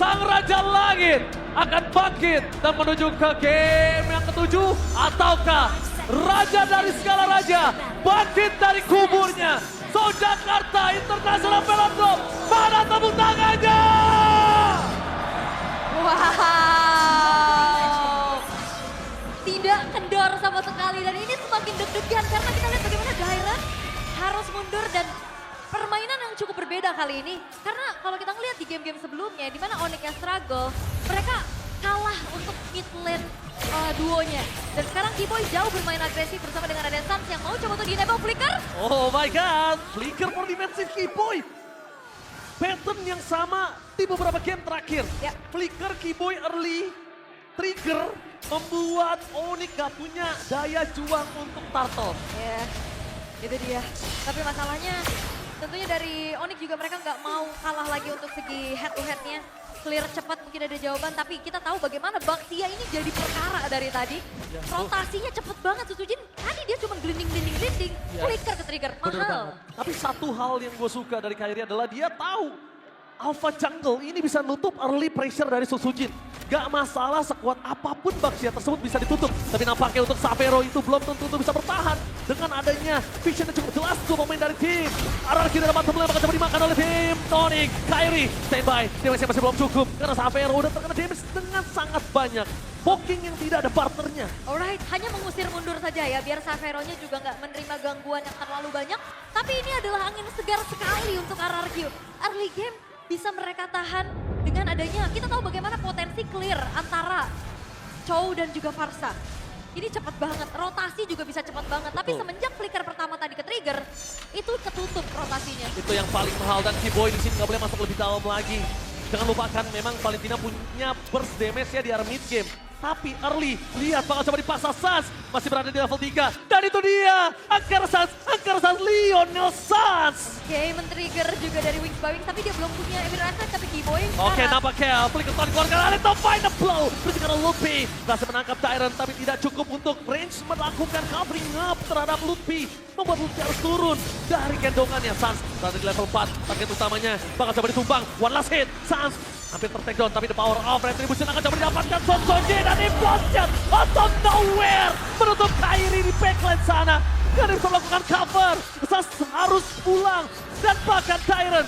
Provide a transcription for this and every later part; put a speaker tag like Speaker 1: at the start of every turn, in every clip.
Speaker 1: Sang Raja Langit akan bangkit dan menuju ke game yang ketujuh, ataukah Raja dari segala raja bangkit dari kuburnya? So Jakarta International Velodrome, mana tepuk tangannya?
Speaker 2: Wow. Tidak kendor sama sekali dan ini semakin deg-degan karena kita lihat bagaimana Dairon harus mundur dan permainan yang cukup berbeda kali ini. Karena kalau kita ngelihat di game-game sebelumnya di mana Onyx yang struggle, mereka kalah untuk mid lane duonya. Dan sekarang Keyboy jauh bermain agresif bersama dengan ada Sans yang mau coba untuk di-enable Flicker.
Speaker 1: Oh my god, Flicker for defensive Keyboy. Pattern yang sama di beberapa game terakhir.
Speaker 2: Ya.
Speaker 1: Flicker, Keyboy early, trigger, membuat Onyx gak punya daya juang untuk turtle.
Speaker 2: Ya, itu dia. Tapi masalahnya tentunya dari Onyx juga mereka nggak mau kalah lagi untuk segi head to headnya. Clear cepat mungkin ada jawaban, tapi kita tahu bagaimana Baxia ini jadi perkara dari tadi.
Speaker 1: Ya,
Speaker 2: Rotasinya cepet banget, Susujin. Tadi dia cuma glinding.
Speaker 1: Ya.
Speaker 2: Flicker ke trigger,
Speaker 1: Bener
Speaker 2: mahal.
Speaker 1: banget. Tapi satu hal yang gue suka dari Kairi adalah dia tahu Alpha Jungle ini bisa nutup early pressure dari Susujin. Gak masalah sekuat apapun Baxia tersebut bisa ditutup. Tapi nampaknya untuk Xavero itu belum tentu bisa bertahan. Dengan adanya vision yang cukup jelas dua pemain dari tim RRQ dan dapat sebelah bakal coba dimakan oleh tim Tonic. Kairi standby, damage masih belum cukup. Karena Xavero udah terkena damage dengan sangat banyak. Poking yang tidak ada partnernya.
Speaker 2: Alright, hanya mengusir mundur saja ya, biar Xavero-nya juga nggak menerima gangguan yang terlalu banyak. Tapi ini adalah angin segar sekali untuk RRQ. Early game bisa mereka tahan dengan adanya, kita tahu bagaimana potensi clear antara Chow dan juga Farsa. Ini cepat banget, rotasi juga bisa cepat banget. Tapi
Speaker 1: Betul.
Speaker 2: semenjak flicker pertama tadi ke trigger, itu ketutup rotasinya.
Speaker 1: Itu yang paling mahal dan Keyboy di sini nggak boleh masuk lebih dalam lagi. Jangan lupakan memang Valentina punya burst damage ya di area mid game. Tapi early, lihat bakal coba dipaksa Sans. Masih berada di level 3. Dan itu dia, Angkara Sans, Lionel Sans.
Speaker 2: Oke, men-trigger juga dari Wings by Wings, tapi dia belum punya Emir Effect, tapi Keyboy.
Speaker 1: Oke, nampaknya Flicker Tony keluarkan Alito, find the blow. Berarti karena Lutfi berhasil menangkap Tyrant, tapi tidak cukup untuk range melakukan covering up terhadap Lutfi. Membuat Lutfi harus turun dari gendongannya. Sans berada di level 4, target utamanya bakal coba ditumbang. One last hit, Sans hampir ter-take down, tapi the power of retribution akan coba didapatkan Son Sonje dan implosion out of nowhere menutup Kairi di backline sana. Gak ada bisa melakukan cover, Sans harus pulang dan bahkan Tyrant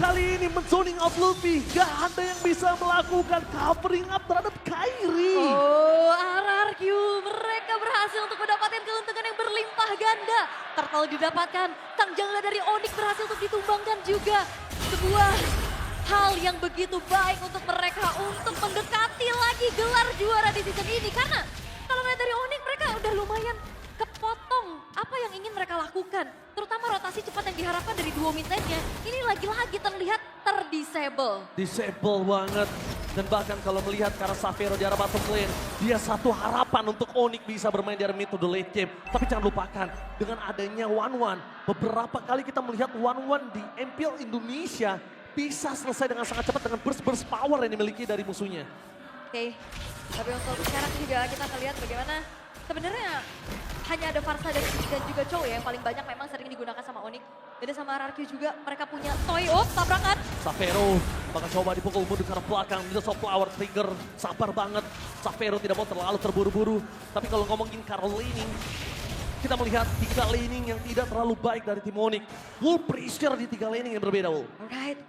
Speaker 1: kali ini men-zoning out Luffy. Gak ada yang bisa melakukan covering up terhadap Kairi.
Speaker 2: Oh, RRQ mereka berhasil untuk mendapatkan keuntungan yang berlimpah ganda. Turtle didapatkan, sang jangla dari Onyx berhasil untuk ditumbangkan juga. Sebuah hal yang begitu baik untuk mereka untuk mendekati lagi gelar juara di season ini. Karena kalau melihat dari Onyx mereka udah lumayan kepotong apa yang ingin mereka lakukan. Terutama rotasi cepat yang diharapkan dari duo mid lane-nya. Ini lagi-lagi terlihat terdisable.
Speaker 1: Disable banget. Dan bahkan kalau melihat karena Xavero di arah bottom lane, dia satu harapan untuk Onyx bisa bermain di arah mid to the late game. Tapi jangan lupakan, dengan adanya 1-1, beberapa kali kita melihat 1-1 di MPL Indonesia bisa selesai dengan sangat cepat dengan burst-burst power yang dimiliki dari musuhnya.
Speaker 2: Oke, tapi untuk sekarang juga kita melihat bagaimana sebenarnya hanya ada Farsa dan juga Chow ya yang paling banyak memang sering digunakan sama Onyx. Beda sama RRQ juga, mereka punya Toy, oh tabrakan.
Speaker 1: Xavero bakal coba dipukul mundur ke arah belakang, Middle of Flower trigger, sabar banget. Xavero tidak mau terlalu terburu-buru, tapi kalau ngomongin Carol laning, kita melihat 3 laning yang tidak terlalu baik dari tim Onyx. Full pressure di 3 laning yang berbeda, Wul.
Speaker 2: Alright.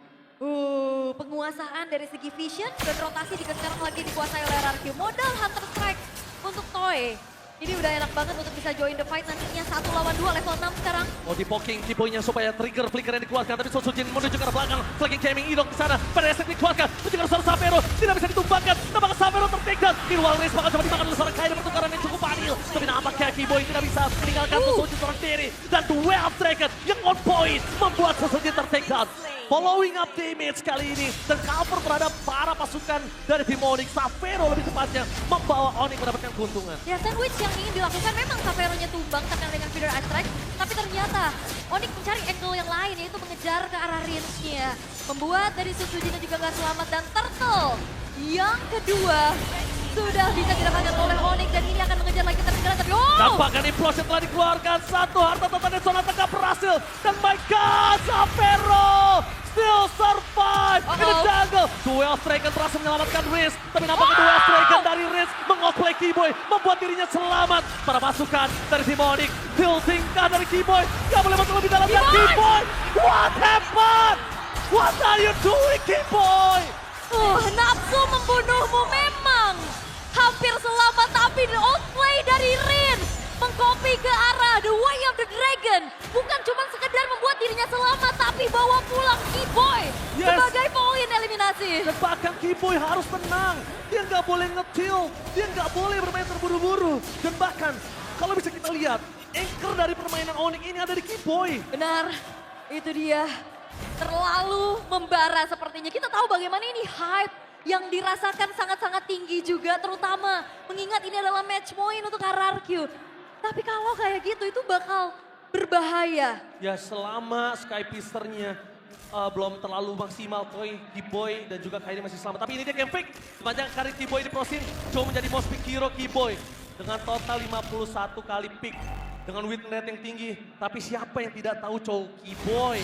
Speaker 2: Penguasaan dari segi vision dan rotasi juga sekarang lagi dikuasai oleh RRQ. Modal Hunter Strike untuk Toy. Ini udah enak banget untuk bisa join the fight nantinya 1 lawan 2 level 6 sekarang.
Speaker 1: Mau di poking Keyboy-nya supaya trigger flicker yang dikeluarkan, tapi Sosujin menuju ke arah belakang. Flanking Gaming Idong ke sana, pada esek dikeluarkan, menuju ke arah seorang Xavero, tidak bisa ditumbangkan. Nampaknya Xavero ter-take down. Meanwhile Race bakal coba dimakan oleh seorang Kairi, pertukaran yang cukup adil. Tapi nampaknya Keyboy tidak bisa meninggalkan Sosujin seorang diri. Dan duel Dragon yang on point membuat Sosujin ter-take down. Following up damage kali ini dan cover terhadap para pasukan dari tim Onyx. Xavero lebih tepatnya membawa Onyx mendapatkan keuntungan.
Speaker 2: Ya sandwich yang ingin dilakukan memang Xavero-nya tumbang terkena dengan feeder ice strike. Tapi ternyata Onyx mencari angle yang lain yaitu mengejar ke arah range-nya. Membuat dari Susujin juga gak selamat dan Turtle yang kedua sudah bisa didapatkan oleh Onyx dan ini akan mengejar lagi tertinggalan tapi
Speaker 1: Nampakkan implosion telah dikeluarkan, satu harta tata dan zona tengah berhasil. Dan my god, Xavero still survive in the jungle. Duel Dragon berhasil menyelamatkan Riz. Tapi nampaknya Duel Dragon dari Riz mengoplay Keyboy, membuat dirinya selamat. Para pasukan dari tim Onyx, tiltingkan dari Keyboy. Gak boleh masuk lebih dalam dan Keyboy. What happened? What are you doing, Keyboy?
Speaker 2: Nafsu membunuhmu memang hampir selamat, tapi the outplay dari Rin mengcopy ke arah The Way of the Dragon. Bukan cuma sekedar membuat dirinya selamat, tapi bawa pulang Keyboy sebagai poin eliminasi.
Speaker 1: Dan bahkan Keyboy harus tenang. Dia nggak boleh nge-chill, dia nggak boleh bermain terburu-buru. Dan bahkan kalau bisa kita lihat, anchor dari permainan Onyx ini ada di Keyboy.
Speaker 2: Benar, itu dia. Terlalu membara sepertinya. Kita tahu bagaimana ini hype yang dirasakan sangat-sangat tinggi juga, terutama mengingat ini adalah match point untuk RRQ. Tapi kalau kayak gitu itu bakal berbahaya.
Speaker 1: Ya selama Skypisternya belum terlalu maksimal, Keyboy dan juga Kairi masih selamat. Tapi ini dia game pick. Sepanjang karir Keyboy di Pro Scene, coba menjadi most pick hero Keyboy. Dengan total 51 kali pick. Dengan win rate yang tinggi. Tapi siapa yang tidak tahu cowok Keyboy?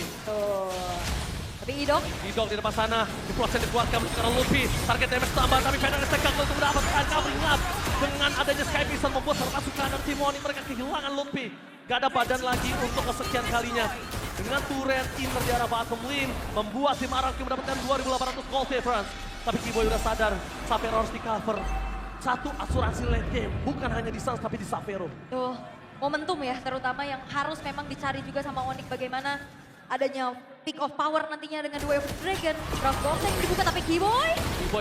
Speaker 2: Tapi Idok
Speaker 1: di depan sana, di proses dikuatkan sekarang Luffy. Target damage tambah, tapi Fenrir gagal untuk mendapatkan covering up. Dengan adanya Skypiece membuat pasukan dari tim Onyx mereka kehilangan Luffy. Gak ada badan lagi untuk kesekian kalinya. Dengan turret inner di arah bottom lane, membuat tim RRQ mendapatkan 2.800 gold difference. Tapi Keyboy udah sadar, Sapphire harus di cover. Satu asuransi late game, bukan hanya di Suns tapi di Sapphire.
Speaker 2: tuh momentum ya, terutama yang harus memang dicari juga sama Onyx, bagaimana adanya pick of power nantinya dengan Way of the Dragon. Drop box yang dibuka, tapi
Speaker 1: Keyboy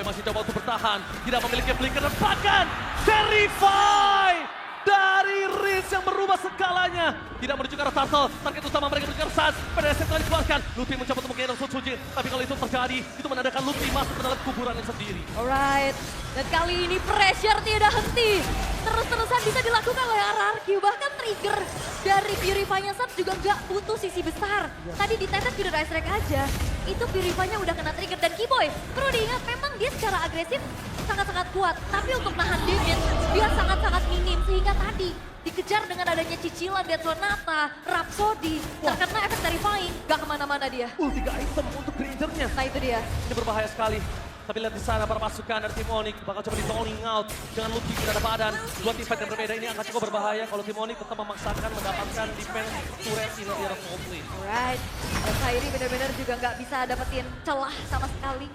Speaker 1: masih coba untuk bertahan, tidak memiliki blinker dan bahkan Verify dari Riz yang berubah segalanya. Tidak menuju ke arah Turtle, target utama mereka menuju ke arah Suns. PDSM telah dikeluarkan, Luffy mencoba untuk menggendong Suji. Tapi kalau itu terjadi, itu menandakan Luffy masuk ke dalam kuburannya sendiri.
Speaker 2: Alright, dan kali ini pressure tidak henti. Terus-terusan bisa dilakukan oleh RRQ. Bahkan trigger dari Purify-nya Suns juga nggak butuh sisi besar. Tadi ditetes Pure Ice Strike aja, itu Purify-nya udah kena trigger. Dan Keyboy, perlu diingat memang dia secara agresif sangat-sangat kuat. Tapi untuk nahan damage, dia sangat-sangat minim. Sehingga tadi dikejar dengan adanya cicilan Death Sonata, Rhapsody, terkena efek terrifying, gak kemana-mana dia.
Speaker 1: 3 item untuk Grangernya.
Speaker 2: Nah itu dia.
Speaker 1: Ini berbahaya sekali. Tapi lihat di sana para pasukan dari tim Onyx bakal coba di zoning out dengan Luffy tidak ada badan. Dua tim fight yang berbeda ini akan cukup berbahaya kalau tim Onyx tetap memaksakan mendapatkan defense turret di area top lane.
Speaker 2: Alright, dan Kairi benar-benar juga nggak bisa dapetin celah sama sekali.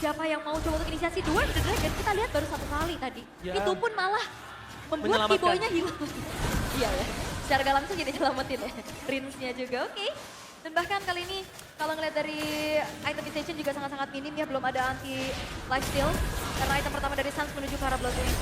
Speaker 2: Siapa yang mau coba untuk inisiasi Duel of the Dragon, kita lihat baru 1 kali tadi.
Speaker 1: Ya.
Speaker 2: Itu pun malah membuat
Speaker 1: Menyelamatkan.
Speaker 2: Keyboy-nya hilang. Iya ya, secara gak langsung jadi nyelamatin ya. Rinsnya juga, oke. Dan bahkan kali ini kalau ngeliat dari itemization juga sangat-sangat minim ya, belum ada anti lifesteal. Karena item pertama dari Suns menuju ke arah Bloodwing.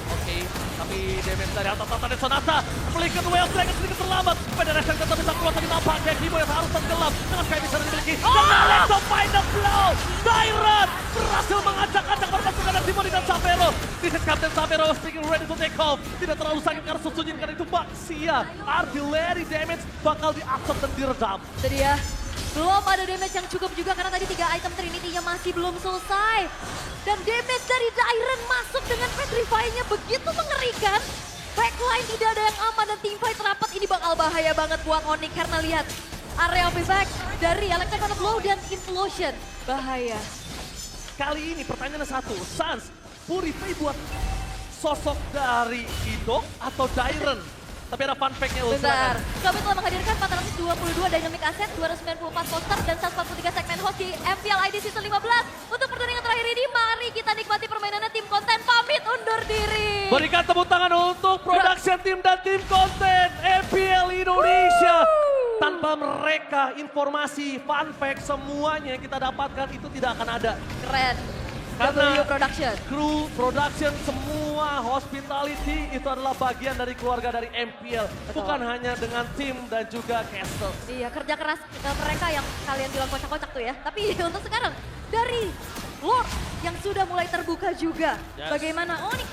Speaker 1: Oke, tapi damage dari atas Death Sonata. Flicker Way of Dragon sedikit terlambat. Federation tetap bisa keluar, tapi nampaknya Keyboy harus tenggelam. Dengan Sky bisa dimiliki. Dan Let's find the blow. Tyrant berhasil mengacak-acak perpasukan dari Timoni dan Sapphire. This is Captain Sapphire speaking ready to take off. Tidak terlalu sakit karena Susujin karena itu Baxia. Artillery damage bakal diabsorb dan diredam.
Speaker 2: Itu dia. Belum ada damage yang cukup juga karena tadi 3 item Trinity-nya masih belum selesai. Dan damage dari Dairen masuk dengan Petrify-nya begitu mengerikan. Backline tidak ada yang aman dan teamfight rapat, ini bakal bahaya banget buat Onyx karena lihat area payback dari Electric Blow dan Implosion. Bahaya.
Speaker 1: Kali ini pertanyaannya satu, Suns Purify buat sosok dari Idok atau Dairen? Tapi ada fun fact-nya.
Speaker 2: Bentar, kami telah menghadirkan 422 dynamic asset, 294 poster, dan 143 segmen host di MPL ID Season 15. Untuk pertandingan terakhir ini, mari kita nikmati permainannya tim konten. Pamit undur diri.
Speaker 1: Berikan tepuk tangan untuk production team dan tim konten MPL Indonesia. Tanpa mereka, informasi, fun fact, semuanya yang kita dapatkan itu tidak akan ada.
Speaker 2: Keren.
Speaker 1: Karena
Speaker 2: W Production.
Speaker 1: kru, production, semua hospitality itu adalah bagian dari keluarga dari MPL. Bukan hanya dengan tim dan juga castle.
Speaker 2: Iya, kerja keras mereka yang kalian bilang kocak-kocak tuh ya. Tapi untuk sekarang, dari Lord yang sudah mulai terbuka juga.
Speaker 1: Yes.
Speaker 2: Bagaimana Onyx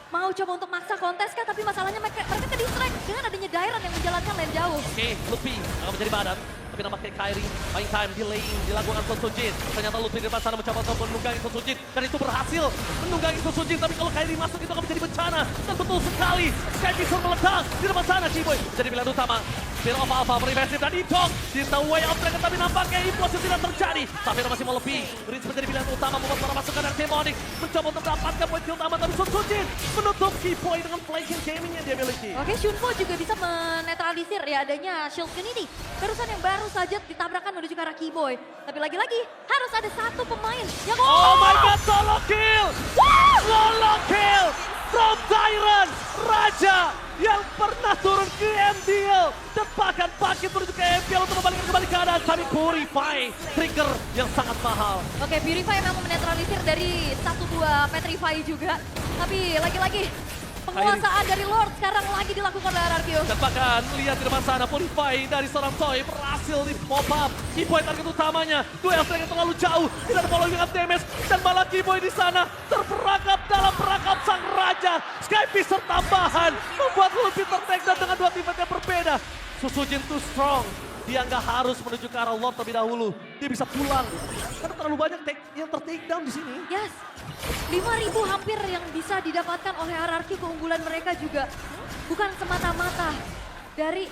Speaker 2: mau coba untuk maksa kontes kah? Tapi masalahnya mereka ke distract dengan adanya Dairen yang menjalankan lane jauh.
Speaker 1: Oke, Luffy akan menjadi badan. Tapi Tapi nampaknya Kairi main time delaying dilakukan Sun Sujin. Ternyata Lutfi di depan sana mencoba untuk menunggangi Sun Sujin. Dan itu berhasil menunggangi Sun Sujin. Tapi kalau Kairi masuk itu akan menjadi bencana. Dan betul sekali Sky Pisor meledak di depan sana. Ciboy jadi pilihan utama. Fear of Alpha berinvestif dan Ipok di the way of Dragon, tapi nampaknya implosive tidak terjadi. Safiro masih mau lebih. Rinse menjadi pilihan utama membuat para pasukan dari Demonic mencoba untuk mendapatkan poin kill utama, tapi Sun Sujin menutup key point dengan flanking gaming yang dia miliki.
Speaker 2: Oke, Shunpo juga bisa menetralisir ya adanya Shield Trinity. Barusan yang baru saja ditabrakkan menuju ke arah Keyboy. Tapi lagi-lagi harus ada satu pemain yang...
Speaker 1: Oh my god, solo kill! Solo kill from Tyrant, Raja yang pernah turun ke MDL dan bahkan pakai menuju ke MPL untuk membalikkan kembali keadaan. Tapi Purify, trigger yang sangat mahal.
Speaker 2: Oke, Purify memang menetralisir dari 1-2 Petrify juga. Tapi lagi-lagi penguasaan dari Lord sekarang lagi dilakukan oleh RRQ.
Speaker 1: Dan bahkan lihat di depan sana Purify dari seorang Toy berhasil di pop up. Keyboy target utamanya, duel strike yang terlalu jauh, tidak ada following up damage. Dan malah Keyboy di sana terperangkap dalam perangkap sang raja. Skypisser tambahan membuat Lutfi ter-take down dengan dua teammate yang berbeda. Susujin too strong. Dia nggak harus menuju ke arah Lord terlebih dahulu. Dia bisa pulang. Karena terlalu banyak yang ter-take down di sini.
Speaker 2: Yes, 5.000 hampir yang bisa didapatkan oleh RRQ. Keunggulan mereka juga bukan semata-mata dari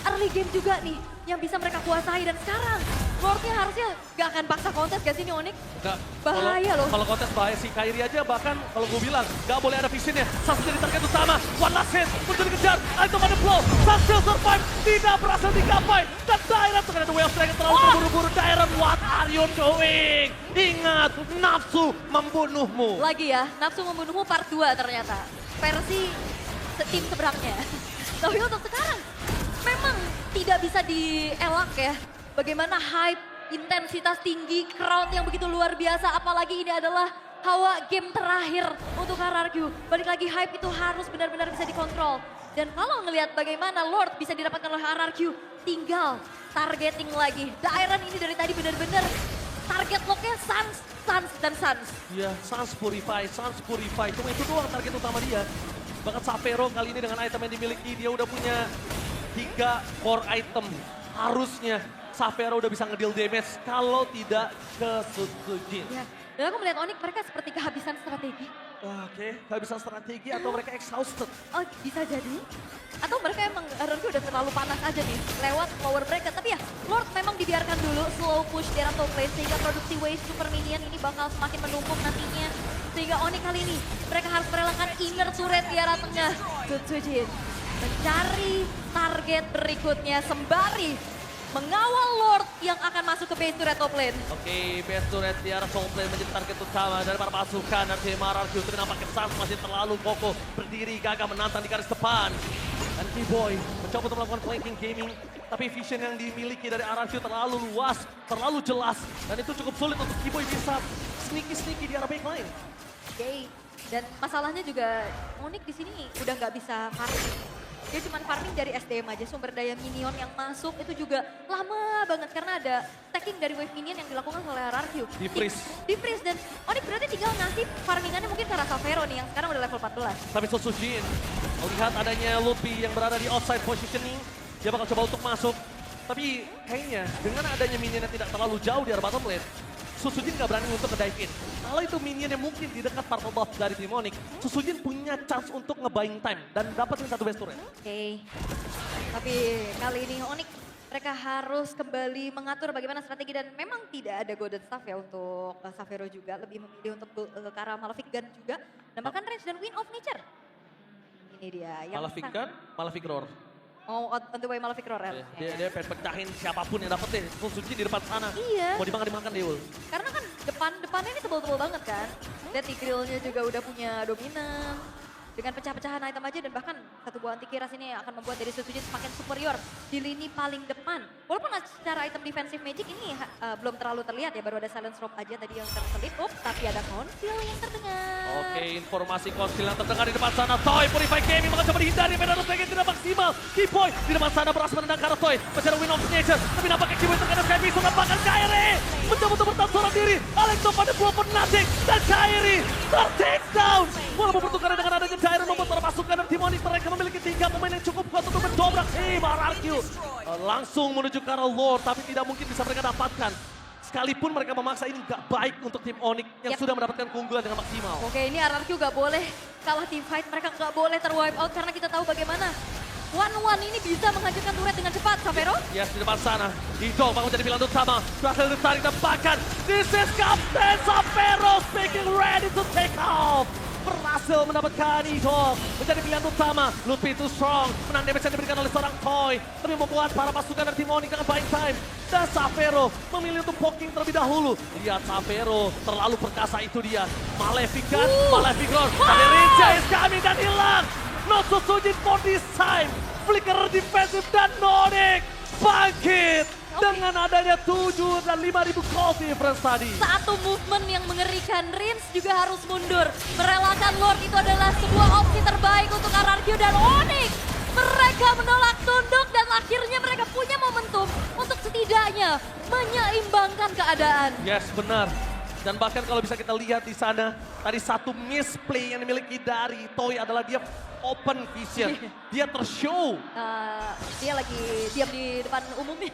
Speaker 2: early game juga nih yang bisa mereka kuasai. Dan sekarang Lordnya harusnya gak akan paksa kontes gak sih nih Onyx?
Speaker 1: Nggak.
Speaker 2: Bahaya loh.
Speaker 1: Kalau kontes bahaya si Kairi aja bahkan kalau gue bilang gak boleh ada visionnya. Sas jadi target utama. One last hit muncul dikejar. Item ada blow. Sas still survive. Tidak berhasil digapai. Dan Dairan terkena the way of strike terlalu terburu-buru. Dairan, what are you doing? Ingat, nafsu membunuhmu.
Speaker 2: Lagi ya, nafsu membunuhmu part 2 ternyata. Versi tim seberangnya. Tapi untuk sekarang memang tidak bisa dielak ya. Bagaimana hype, intensitas tinggi, crowd yang begitu luar biasa. Apalagi ini adalah hawa game terakhir untuk RRQ. Balik lagi hype itu harus benar-benar bisa dikontrol. Dan kalau ngelihat bagaimana Lord bisa didapatkan oleh RRQ, tinggal targeting lagi. Dairan ini dari tadi benar-benar target locknya Sans dan Sans.
Speaker 1: Iya, Sans Purify. Cuma itu doang target utama dia. Bahkan Safero kali ini dengan item yang dimiliki, dia udah punya 3 core item. Harusnya Safero udah bisa ngedeal damage kalau tidak ke Sujin.
Speaker 2: Ya. Dan aku melihat Onyx mereka seperti kehabisan strategi.
Speaker 1: Oke, kehabisan strategi atau mereka exhausted.
Speaker 2: Oh, bisa jadi. Atau mereka emang RRQ udah terlalu panas aja nih lewat lower mereka. Tapi ya, Lord memang dibiarkan dulu slow push di arah top lane sehingga produksi waste super minion ini bakal semakin menumpuk nantinya. Sehingga Onyx kali ini mereka harus merelakan inner turret di arah tengah. Sujin mencari target berikutnya sembari mengawal Lord yang akan masuk ke base turret top lane.
Speaker 1: Oke, base turret di arah top lane menjadi target utama dari para pasukan dari tim RRQ. Tapi nampaknya Sans masih terlalu kokoh berdiri gagah menantang di garis depan. Dan Keyboy mencoba untuk melakukan flanking gaming. Tapi vision yang dimiliki dari RRQ terlalu luas, terlalu jelas. Dan itu cukup sulit untuk Keyboy bisa sneaky di arah backline.
Speaker 2: Oke, dan masalahnya juga Onyx di sini udah nggak bisa farming. Dia cuma farming dari SDM aja, sumber daya minion yang masuk itu juga lama banget karena ada stacking dari wave minion yang dilakukan oleh RRQ.
Speaker 1: Di freeze.
Speaker 2: Di freeze dan Onyx berarti tinggal ngasih farmingannya mungkin ke arah Safero nih yang sekarang udah level 14.
Speaker 1: Tapi Sujin melihat adanya Lutfi yang berada di outside positioning, dia bakal coba untuk masuk. Tapi kayaknya dengan adanya minion yang tidak terlalu jauh di arah bottom lane, Susujin gak berani untuk nge-dive in. Kalau itu minion yang mungkin di dekat purple buff dari tim Onyx, Susujin punya chance untuk nge-buying time dan dapetin satu base turret.
Speaker 2: Oke, tapi kali ini Onyx mereka harus kembali mengatur bagaimana strategi dan memang tidak ada golden staff ya untuk Safero juga. Lebih memilih untuk ke arah Malefic Gun juga. Nambahkan range dan Wind of Nature. Ini dia.
Speaker 1: Malefic Gun, Malefic Roar.
Speaker 2: Oh, on the way Malefic Roar.
Speaker 1: Dia pengen pecahin siapapun yang dapetin. Susujin di depan sana.
Speaker 2: Iya.
Speaker 1: Mau dimakan Deul.
Speaker 2: Karena kan depannya ini tebal-tebal banget kan. Lihat di grillnya juga udah punya dominan. Dengan pecah-pecahan item aja dan bahkan satu buah anti kiras ini akan membuat dari Susujin semakin superior di lini paling depan. Walaupun secara item defensive magic ini belum terlalu terlihat ya, baru ada silence rope aja tadi yang terselip. Tapi ada konsil yang terdengar.
Speaker 1: Oke, informasi konsil yang terdengar di depan sana. Toy, Purify Gaming mencoba dihindari, Medanus lagi tidak maksimal. Keyboy di depan sana berhasil menendang ke arah Toy. Masih ada Wind of Nature, tapi nampaknya Keyboy terkena Sky Pisau dan bahkan Kairi mencoba untuk bertahan seorang diri. Alexo pada buah nothing dan Kairi ter-take down. Walaupun pertukaran dengan adanya Dairan membuat para pasukan dari tim Onyx mereka memiliki 3 pemain yang cukup kuat untuk mendobrak tim RRQ. langsung menuju ke arah Lord, tapi tidak mungkin bisa mereka dapatkan. Sekalipun mereka memaksa, ini nggak baik untuk tim Onyx yang sudah mendapatkan keunggulan dengan maksimal.
Speaker 2: Oke, ini RRQ nggak boleh kalah tim fight, mereka nggak boleh terwipe out karena kita tahu bagaimana One ini bisa menghancurkan turret dengan cepat, Xavero.
Speaker 1: Yes, di depan sana. Hidong bangun jadi pilihan utama. Berhasil ditarik dan bahkan this is Captain Xavero speaking ready to take off. Berhasil mendapatkan Hidong menjadi pilihan utama. Lutfi too strong. Menang damage yang diberikan oleh seorang Toy. Tapi membuat para pasukan dari tim Onyx dengan buying time. Dan Xavero memilih untuk poking terlebih dahulu. Lihat Xavero, terlalu perkasa itu dia. Malefican, Maleficon. Tapi Rinja is coming dan hilang. Not so Sujin for this time. Flicker defensif dan Onyx bangkit. Dengan adanya 7 dan 5.000 gold difference tadi.
Speaker 2: Satu movement yang mengerikan, Rins juga harus mundur. Merelakan Lord itu adalah sebuah opsi terbaik untuk RRQ dan Onyx. Mereka menolak tunduk dan akhirnya mereka punya momentum untuk setidaknya menyeimbangkan keadaan.
Speaker 1: Yes, benar. Dan bahkan kalau bisa kita lihat di sana, tadi satu misplay yang dimiliki dari Toy adalah dia open vision. Dia tershow.
Speaker 2: Dia lagi diam di depan umumnya.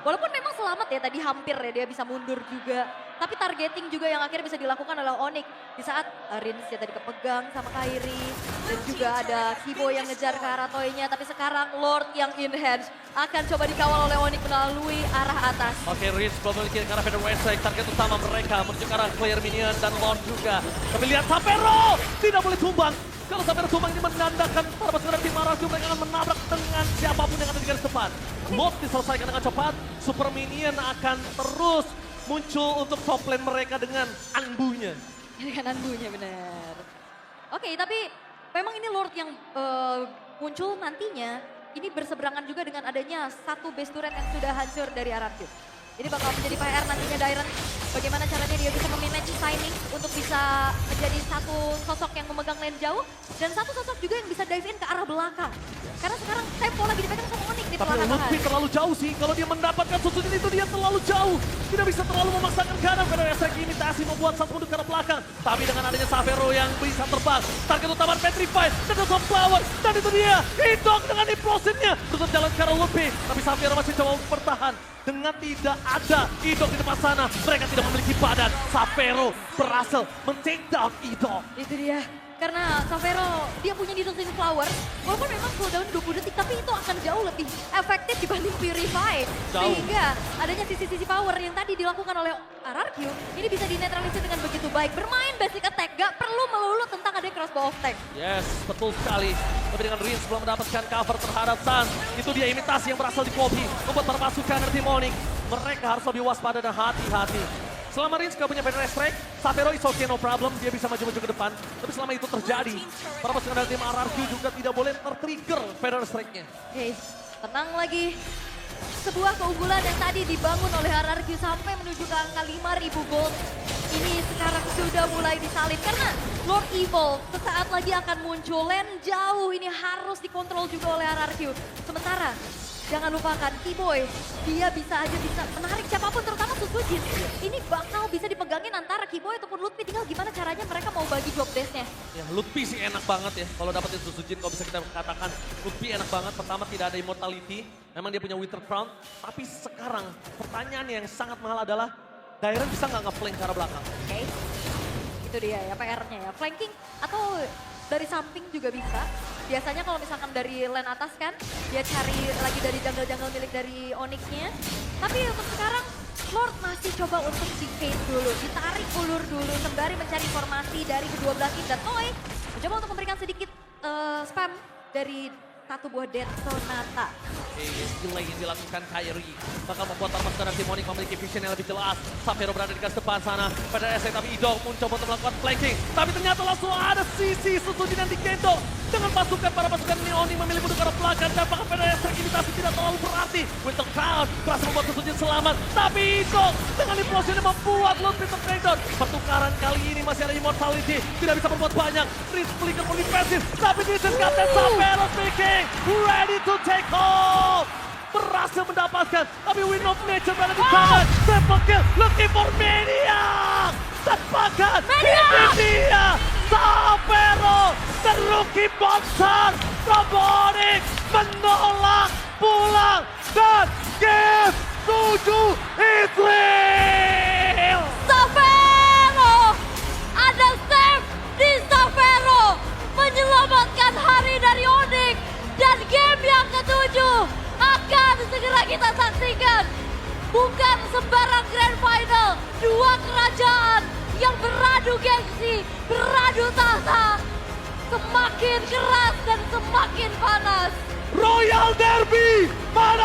Speaker 2: Walaupun memang selamat ya, tadi hampir ya dia bisa mundur juga. Tapi targeting juga yang akhirnya bisa dilakukan oleh Onyx. Di saat Rins ya tadi kepegang sama Kairi. Dan juga ada Kibo yang ngejar ke arah Toy-nya. Tapi sekarang Lord yang in hands akan coba dikawal oleh Onyx melalui arah atas.
Speaker 1: Oke, Rins belum memiliki ke arah Feather West Side. Target utama mereka menuju ke arah Player Minion dan Lord juga. Tapi lihat Xavero tidak boleh tumbang. Kalau Xavero tumbang ini menandakan para pasukan tim RRQ mereka akan menabrak dengan siapapun yang ada di garis depan. Lord diselesaikan dengan cepat. Super Minion akan terus muncul untuk top lane mereka dengan anbunya.
Speaker 2: Dengan anbunya benar. Oke, tapi memang ini Lord yang muncul nantinya ini berseberangan juga dengan adanya satu base turret yang sudah hancur dari RRQ. Ini bakal menjadi PR nantinya Dairon. Bagaimana caranya dia bisa memanage timing untuk bisa menjadi satu sosok yang memegang lane jauh. Dan satu sosok juga yang bisa dive in ke arah belakang. Karena sekarang tempo lagi dipegang sama Onyx di
Speaker 1: Tapi
Speaker 2: perlahan-lahan.
Speaker 1: Lutfi terlalu jauh sih. Kalau dia mendapatkan susunan itu dia terlalu jauh. Tidak bisa terlalu memaksakan kanan. Karena strategi imitasi membuat satu mundur ke arah belakang. Tapi dengan adanya Xavero yang bisa terbang. Target utama Petrified. Dan ada Flower. Dan itu dia. Hidong dengan implosionnya. Tutup jalan ke arah Lutfi. Tapi Xavero masih coba bertahan. Dengan tidak ada Hidong di depan sana. Mereka tidak memiliki badan. Xavero berhasil men-take down Hidong.
Speaker 2: Itu dia. Karena Xavero dia punya Distortion Flower. Walaupun memang cooldown 20 detik. Tapi itu akan jauh lebih efektif dibanding Purify.
Speaker 1: Jauh.
Speaker 2: Sehingga adanya sisi-sisi power yang tadi dilakukan oleh RRQ. Ini bisa dinetralisir dengan begitu baik. Bermain basic attack. Gak perlu melulu tentang adanya crossbow of tank.
Speaker 1: Yes, betul sekali. Tapi dengan Rins belum mendapatkan cover terhadap Sun. Itu dia imitasi yang berasal di copy. Membuat para pasukan dari tim Onyx. Mereka harus lebih waspada dan hati-hati. Selama Rins gak punya Feather Strike, Xavero is okay, no problem. Dia bisa maju-maju ke depan. Tapi selama itu terjadi, para pasukan dari tim RRQ juga tidak boleh tertrigger Feather Strike-nya.
Speaker 2: Oke, tenang lagi. Sebuah keunggulan yang tadi dibangun oleh RRQ sampai menuju ke angka 5.000 gold. Ini sekarang sudah mulai disalib karena Lord Evil sesaat lagi akan muncul. Lane jauh ini harus dikontrol juga oleh RRQ. Sementara jangan lupakan T-Boy, dia bisa menarik siapapun terutama Susujin. Ini bakal bisa dipegangin antara Kiboy ataupun Lutfi, tinggal gimana caranya mereka mau bagi job desk-nya.
Speaker 1: Ya, Lutfi sih enak banget ya kalau dapetin Susujin, kalau bisa kita katakan Lutfi enak banget. Pertama tidak ada immortality, memang dia punya Wither Crown. Tapi sekarang pertanyaan yang sangat mahal adalah Dairon bisa nggak nge-flank ke arah belakang?
Speaker 2: Oke, itu dia ya PR-nya ya, flanking atau dari samping juga bisa. Biasanya kalau misalkan dari lane atas kan, dia cari lagi dari jungle-jungle milik dari Onyx-nya. Tapi untuk sekarang, Lord masih coba untuk di-fade dulu, ditarik ulur dulu, sembari mencari informasi dari kedua belah tim. Dan Toy mencoba untuk memberikan sedikit spam dari satu buah Death Sonata.
Speaker 1: Delay yang dilakukan Kairi bakal membuat pasukan tim Onyx memiliki vision yang lebih jelas. Xavero berada di garis depan sana. Pada SC tapi Hidong mencoba untuk melakukan flanking. Tapi ternyata langsung ada sisi Susujin yang digendong. Dengan pasukan para pasukan Onyx memilih mundur ke arah belakang. Dan bahkan pada SC imitasi tidak terlalu berarti. Winter Crown berhasil membuat Susujin selamat. Tapi Hidong dengan implosionnya membuat Lutfi tertredown. Pertukaran kali ini masih ada immortality. Tidak bisa berbuat banyak. Rins flicker pun defensif. Tapi this is Captain Xavero speaking. Ready to take off. Berhasil mendapatkan. Tapi Wind of Nature berada di tangan. Triple kill. Looking for Maniac. Dan bahkan ini dia. Xavero. The rookie monster. From Onyx. Menolak pulang dan game 7 is real!
Speaker 2: Savero! Ada save di Savero menyelamatkan hari dari Onyx dan game yang ketujuh akan segera kita saksikan. Bukan sembarang grand final, dua kerajaan yang beradu gengsi, beradu tahta, semakin keras dan semakin panas.
Speaker 1: Royal Derby